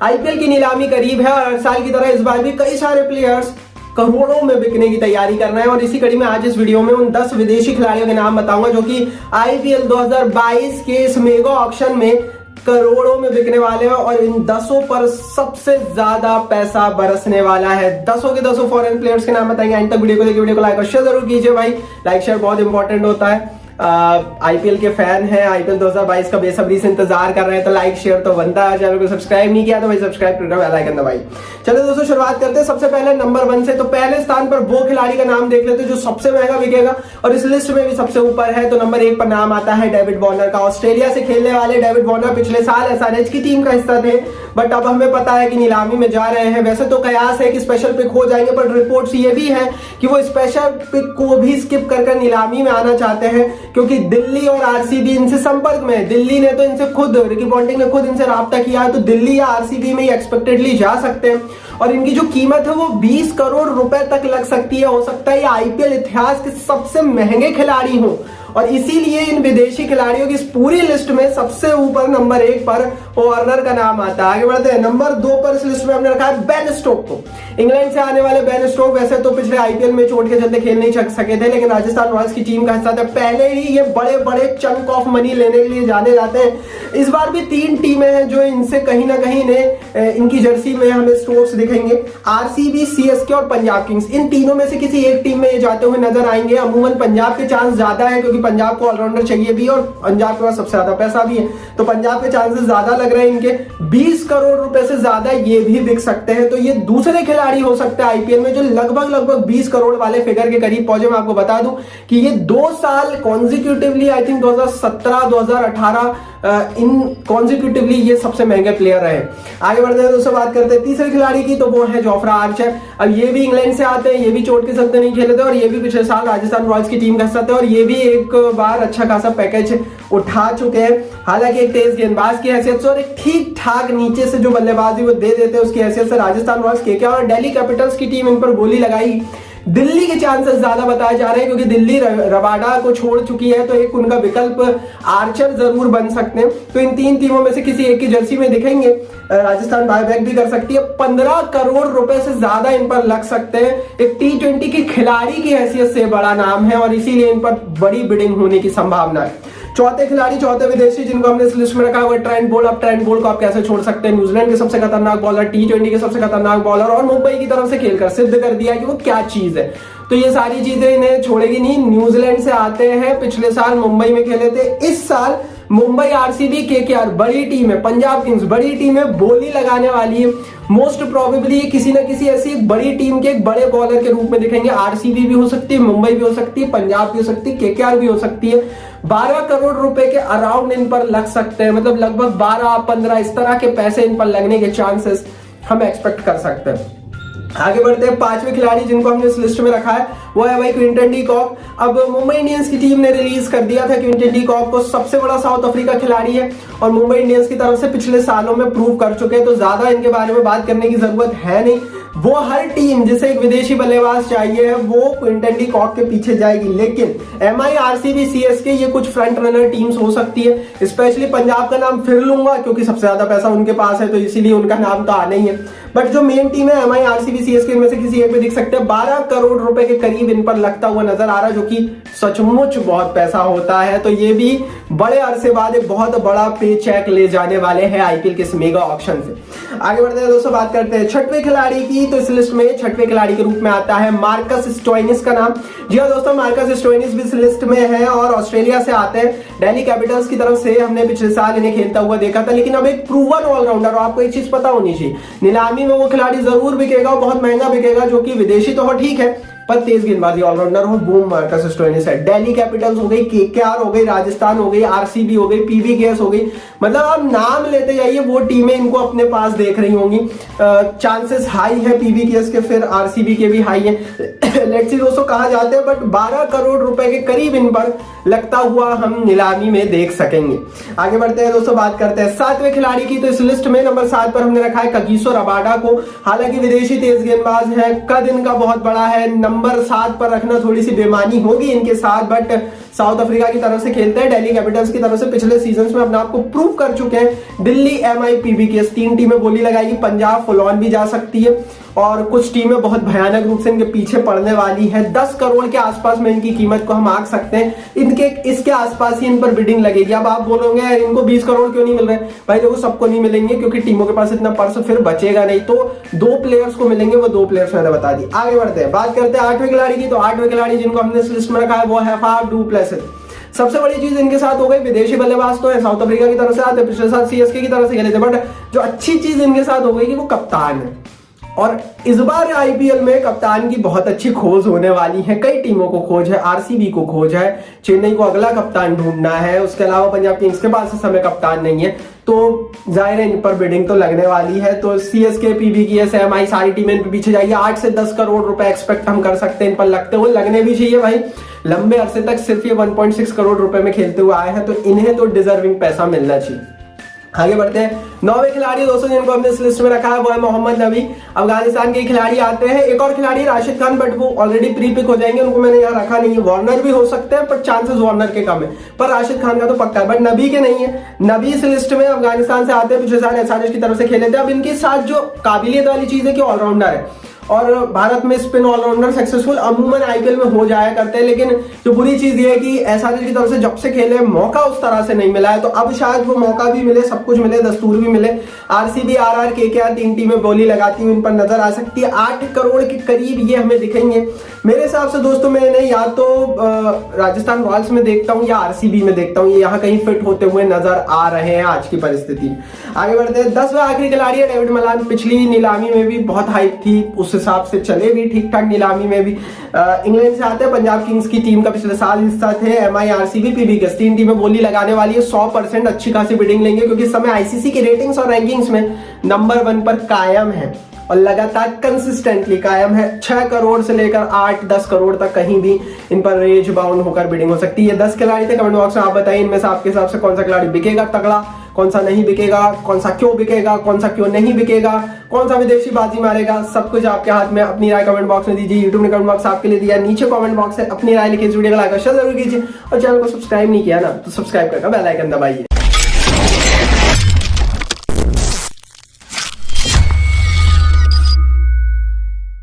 IPL की नीलामी करीब है और हर साल की तरह इस बार भी कई सारे प्लेयर्स करोड़ों में बिकने की तैयारी कर रहे हैं। और इसी कड़ी में आज इस वीडियो में उन 10 विदेशी खिलाड़ियों के नाम बताऊंगा जो कि आईपीएल 2022 के इस मेगा ऑक्शन में करोड़ों में बिकने वाले हैं और इन 10 पर सबसे ज्यादा पैसा बरसने वाला है। 10 के 10 फॉरेन प्लेयर्स के नाम बताएंगे। एंड तक वीडियो को देखिए, वीडियो को लाइक और शेयर जरूर कीजिए भाई। लाइक शेयर बहुत इंपॉर्टेंट होता है। आईपीएल के फैन हैं, आईपीएल 2022 का बेसब्री से इंतजार कर रहे हैं तो लाइक शेयर तो बनता है। चैनल को सब्सक्राइब नहीं किया तो भाई सब्सक्राइब कर बेल आइकन दबाइए। चलो दोस्तों शुरुआत करते हैं सबसे पहले नंबर 1 से। तो पहले स्थान पर वो खिलाड़ी का नाम देख लेते हैं जो सबसे महंगा बिकेगा और इस लिस्ट में भी सबसे ऊपर है। तो नंबर 1 पर नाम आता है डेविड वार्नर का। ऑस्ट्रेलिया से खेलने वाले डेविड वार्नर पिछले साल एसआरएच की टीम का हिस्सा थे, बट अब हमें पता है कि नीलामी में जा रहे हैं। वैसे तो कयास है कि स्पेशल पिक हो जाएंगे, पर रिपोर्ट्स ये भी है कि वो स्पेशल पिक को भी स्किप कर नीलामी में आना चाहते हैं क्योंकि दिल्ली और आरसीबी इनसे संपर्क में है। दिल्ली ने तो इनसे खुद, रिकी पॉन्टिंग ने खुद इनसे राब्ता किया है, तो दिल्ली या आरसीबी में एक्सपेक्टेडली जा सकते हैं और इनकी जो कीमत है वो 20 करोड़ रुपए तक लग सकती है। हो सकता है ये आईपीएल इतिहास के सबसे महंगे खिलाड़ी हो और इसीलिए इन विदेशी खिलाड़ियों की इस पूरी लिस्ट में सबसे ऊपर नंबर 1 पर वार्नर का नाम आता है। आगे बढ़ते हैं। नंबर 2 पर इस लिस्ट में हमने रखा है बेन स्टोक को। इंग्लैंड से आने वाले बेन स्टोक वैसे तो पिछले आईपीएल में चोट के चलते खेल नहीं सके थे, लेकिन राजस्थान रॉयल्स की टीम का हिस्सा था। पहले ही ये बड़े बड़े चंक ऑफ मनी लेने के लिए जाने जाते हैं। इस बार भी 3 टीमें हैं जो इनसे कहीं ना कहीं इनकी जर्सी में हमें स्टोक्स दिखेंगे। आरसीबी, सीएसके और पंजाब किंग्स, इन तीनों में से किसी एक टीम में ये जाते हुए नजर आएंगे। अमूमन पंजाब के चांस ज्यादा है क्योंकि पंजाब को ऑलराउंडर चाहिए भी और पंजाब के पास सबसे ज्यादा पैसा भी है, तो पंजाब के चांसेस ज्यादा लग रहे हैं इनके। 20 करोड़ रुपए से ज्यादा ये भी बिक सकते हैं। तो ये दूसरे खिलाड़ी हो सकते हैं आईपीएल में जो लगभग 20 करोड़ वाले फिगर के करीब पहुंचे। मैं आपको बता दूं कि ये 2 साल consecutively, I think 2017 2018 in consecutively ये सबसे महंगे प्लेयर रहे। आगे बढ़ते हैं दोस्तों, बात करते हैं तीसरे खिलाड़ी की, तो वो है जोफ्रा आर्चर। अब ये भी इंग्लैंड से आते हैं, ये भी चोट के चलते नहीं खेले थे और ये भी पिछले साल राजस्थान रॉयल्स की टीम का हिस्सा थे और ये भी एक बार अच्छा खासा पैकेज उठा चुके हैं। हालांकि एक तेज गेंदबाज की हैसियत से और एक ठीक ठाक नीचे से जो बल्लेबाजी वो दे देते हैं उसकी हैसियत से राजस्थान रॉयल्स, केकेआर और दिल्ली कैपिटल्स की टीम इन पर गोली लगाई। दिल्ली के चांसेस ज्यादा बताए जा रहे हैं क्योंकि दिल्ली रबाडा को छोड़ चुकी है, तो एक उनका विकल्प आर्चर जरूर बन सकते हैं। तो इन 3 टीमों में से किसी एक की जर्सी में दिखेंगे। राजस्थान बायबैक भी कर सकती है। 15 करोड़ रुपए से ज्यादा इन पर लग सकते हैं। एक T20 के खिलाड़ी की हैसियत से बड़ा नाम है और इसीलिए इन पर बड़ी बिडिंग होने की संभावना है। चौथे खिलाड़ी, चौथे विदेशी जिनको हमने इस लिस्ट में रखा है ट्रेंट बोल्ट। अब ट्रेंट बोल्ट को आप कैसे छोड़ सकते हैं? न्यूजीलैंड के सबसे खतरनाक बॉलर, T20 के सबसे खतरनाक बॉलर और मुंबई की तरफ से खेलकर सिद्ध कर दिया कि वो क्या चीज है। तो ये सारी चीजें इन्हें छोड़ेगी नहीं। न्यूजीलैंड से आते हैं, पिछले साल मुंबई में खेले थे। इस साल मुंबई, आरसीबी, केकेआर बड़ी टीम है, पंजाब किंग्स बड़ी टीम है, बोली लगाने वाली है। मोस्ट प्रोबेबली किसी ना किसी ऐसी एक बड़ी टीम के एक बड़े बॉलर के रूप में दिखेंगे। आरसीबी भी हो सकती है, मुंबई भी हो सकती है, पंजाब भी हो सकती है, केकेआर भी हो सकती है। 12 करोड़ रुपए के अराउंड इन पर लग सकते हैं, मतलब लगभग 12-15 इस तरह के पैसे इन पर लगने के चांसेस हम एक्सपेक्ट कर सकते हैं। आगे बढ़ते हैं। 5वें खिलाड़ी जिनको हमने इस लिस्ट में रखा है वो है भाई क्विंटन डी कॉक। अब मुंबई इंडियंस की टीम ने रिलीज कर दिया था क्विंटन डी कॉक को। सबसे बड़ा साउथ अफ्रीका खिलाड़ी है और मुंबई इंडियंस की तरफ से पिछले सालों में प्रूव कर चुके हैं, तो ज्यादा इनके बारे में बात करने की जरूरत है नहीं। वो हर टीम जिसे एक विदेशी बल्लेबाज चाहिए है वो क्विंटन डी कॉक के पीछे जाएगी। लेकिन एमआई, आरसीबी, सीएसके ये कुछ फ्रंट रनर टीम्स हो सकती है। स्पेशली पंजाब का नाम फिर लूंगा क्योंकि सबसे ज्यादा पैसा उनके पास है, तो इसीलिए उनका नाम तो आना ही है। बट जो मेन टीम है एमआई, आरसीबी, सीएसके, इनमें से किसी एक में दिख सकते हैं। 12 करोड़ रुपए के करीब इन पर लगता हुआ नजर आ रहा है, जो कि सचमुच बहुत पैसा होता है। तो ये भी बड़े अरसे बाद एक बहुत बड़ा पे चेक ले जाने वाले हैं आईपीएल के इस मेगा ऑक्शन से। आगे बढ़ते हैं दोस्तों, बात करते हैं 6वें खिलाड़ी की। तो इस लिस्ट में 6वें खिलाड़ी के रूप में आता है मार्कस स्टोइनिस का नाम। जी हाँ दोस्तों, मार्कस स्टोइनिस भी इस लिस्ट में है और ऑस्ट्रेलिया से आते हैं। दिल्ली कैपिटल्स की तरफ से हमने पिछले साल इन्हें खेलता हुआ देखा था, लेकिन अब एक प्रूवन ऑलराउंडर। और आपको एक चीज पता होनी चाहिए, नीलामी में वो खिलाड़ी जरूर बिकेगा और बहुत महंगा बिकेगा, जो कि विदेशी तो हो ठीक है पर तेज गेंदबाजी ऑलराउंडर हो, बूम मार्कस स्टोइनिस है। दिल्ली कैपिटल्स हो गई, केकेआर हो गई, राजस्थान हो गई, आरसीबी हो गई, पीवीकेएस हो गई, मतलब आप नाम लेते जाइए वो टीमें इनको अपने पास देख रही होंगी। चांसेस हाई है पीवीकेएस के, फिर आरसीबी के भी हाई है। लेट्स सी दोस्तों कहा जाते हैं, बट 12 करोड़ रुपए के करीब इन पर लगता हुआ हम नीलामी में देख सकेंगे। आगे बढ़ते हैं दोस्तों, बात करते हैं 7वें खिलाड़ी की। तो इस लिस्ट में नंबर 7 पर हमने रखा है कगिसो रबाडा को। हालांकि विदेशी तेज गेंदबाज है, कद इनका बहुत बड़ा है। नंबर 7 पर रखना थोड़ी सी बेमानी होगी इनके साथ, बट साउथ अफ्रीका की तरफ से खेलते हैं, दिल्ली कैपिटल्स की तरफ से पिछले सीजन में अपने आप को प्रूव कर चुके हैं। दिल्ली, एमआई, पीबीकेएस 3 टीमें बोली लगाएगी, पंजाब फुल ऑन भी जा सकती है और कुछ टीमें बहुत भयानक रूप से इनके पीछे पड़ने वाली है। 10 करोड़ के आसपास में इनकी कीमत को हम आंक सकते हैं, इनके इसके आसपास ही इन पर बिडिंग लगेगी। अब आप बोलोगे यार इनको 20 करोड़ क्यों नहीं मिल रहे? भाई देखो, सबको नहीं मिलेंगे क्योंकि टीमों के पास इतना पर्स फिर बचेगा नहीं, तो 2 प्लेयर्स को मिलेंगे, वो 2 प्लेयर्स मैंने बता दी। आगे बढ़ते हैं, बात करते हैं 8वें खिलाड़ी की। तो 8वें खिलाड़ी जिनको हमने इस लिस्ट में रखा है वो है फाफ डू प्लेसिस। सबसे बड़ी चीज इनके साथ हो गई, विदेशी बल्लेबाज तो है, साउथ अफ्रीका की तरफ से आते, पिछले साल सीएसके की तरफ से खेले थे, बट जो अच्छी चीज इनके साथ हो गई कि वो कप्तान है और इस बार आईपीएल में कप्तान की बहुत अच्छी खोज होने वाली है। कई टीमों को खोज है, आरसीबी को खोज है, चेन्नई को अगला कप्तान ढूंढना है, उसके अलावा पंजाब किंग्स के पास इस समय कप्तान नहीं है, तो जाहिर है इन पर बिडिंग तो लगने वाली है। तो सीएसके, पीबीकेएस, एमआई सारी टीमें इन पर पीछे जाएगी। 8 से 10 करोड़ रुपए एक्सपेक्ट हम कर सकते हैं इन पर लगते हुए, लगने भी चाहिए भाई। लंबे अरसे तक सिर्फ ये 1.6 करोड़ रुपए में खेलते हुए आए हैं, तो इन्हें तो डिजर्विंग पैसा मिलना चाहिए। आगे बढ़ते हैं, 9वें खिलाड़ी दोस्तों जिनको हमने इस लिस्ट में रखा है वो है मोहम्मद नबी। अफगानिस्तान के खिलाड़ी आते हैं, एक और खिलाड़ी राशिद खान, बट वो ऑलरेडी प्री पिक हो जाएंगे, उनको मैंने यहाँ रखा नहीं है। वार्नर भी हो सकते हैं पर चांसेस वार्नर के कम है, पर राशिद खान का तो पक्का है, बट नबी के नहीं है। नबी इस लिस्ट में अफगानिस्तान से आते हैं, पिछले साल एसआरएच की तरफ से खेले थे। अब इनके साथ जो काबिलियत वाली चीज है कि ऑलराउंडर है और भारत में स्पिन ऑलराउंडर सक्सेसफुल अमूमन आईपीएल में हो जाया करते हैं, लेकिन जो बुरी चीज ये है कि एसआरएच की तरफ से जब से खेले मौका उस तरह से नहीं मिला है, तो अब शायद वो मौका भी मिले, सब कुछ मिले, दस्तूर भी मिले। आरसीबी, आरआर, केकेआर 3 टीमें बोली लगाती हुई इन पर नजर आ सकती है। 8 करोड़ के करीब ये हमें दिखेंगे मेरे हिसाब से दोस्तों। मैं इन्हें या तो राजस्थान रॉयल्स में देखता हूँ या आरसीबी में देखता हूँ, ये यहाँ कहीं फिट होते हुए नजर आ रहे हैं आज की परिस्थिति। आगे बढ़ते हैं, 10वां आखिरी खिलाड़ी है डेविड मलान। पिछली नीलामी में भी बहुत हाइप थी, उस हिसाब से चले भी ठीक ठाक नीलामी में भी। इंग्लैंड से आते हैं, पंजाब किंग्स की टीम का पिछले साल हिस्सा थे। एमआई, आरसीबी, पीबीकेएस 3 टीमें बोली लगाने वाली है, 100% अच्छी खासी बिडिंग लेंगे क्योंकि इस समय आईसीसी की रेटिंग्स और रैंकिंग्स में नंबर 1 पर कायम है और लगातार कंसिस्टेंटली कायम है। 6 करोड़ से लेकर 8-10 करोड़ तक कहीं भी इन पर रेंज बाउंड होकर बिडिंग हो सकती है। 10 खिलाड़ी थे, कमेंट बॉक्स में आप बताइए इनमें से आपके हिसाब से कौन सा खिलाड़ी बिकेगा तगड़ा, कौन सा नहीं बिकेगा, कौन सा क्यों बिकेगा, कौन सा क्यों नहीं बिकेगा, कौन सा विदेशी बाजी मारेगा, सब कुछ आपके हाथ में। अपनी राय कमेंट बॉक्स में दीजिए, यूट्यूब ने कमेंट बॉक्स आपके लिए दिया, नीचे कमेंट बॉक्स है, अपनी राय लिखिए, इस वीडियो को लाइक और शेयर जरूर कीजिए और चैनल को सब्सक्राइब नहीं किया ना तो सब्सक्राइब करके बेल आइकन दबाइए।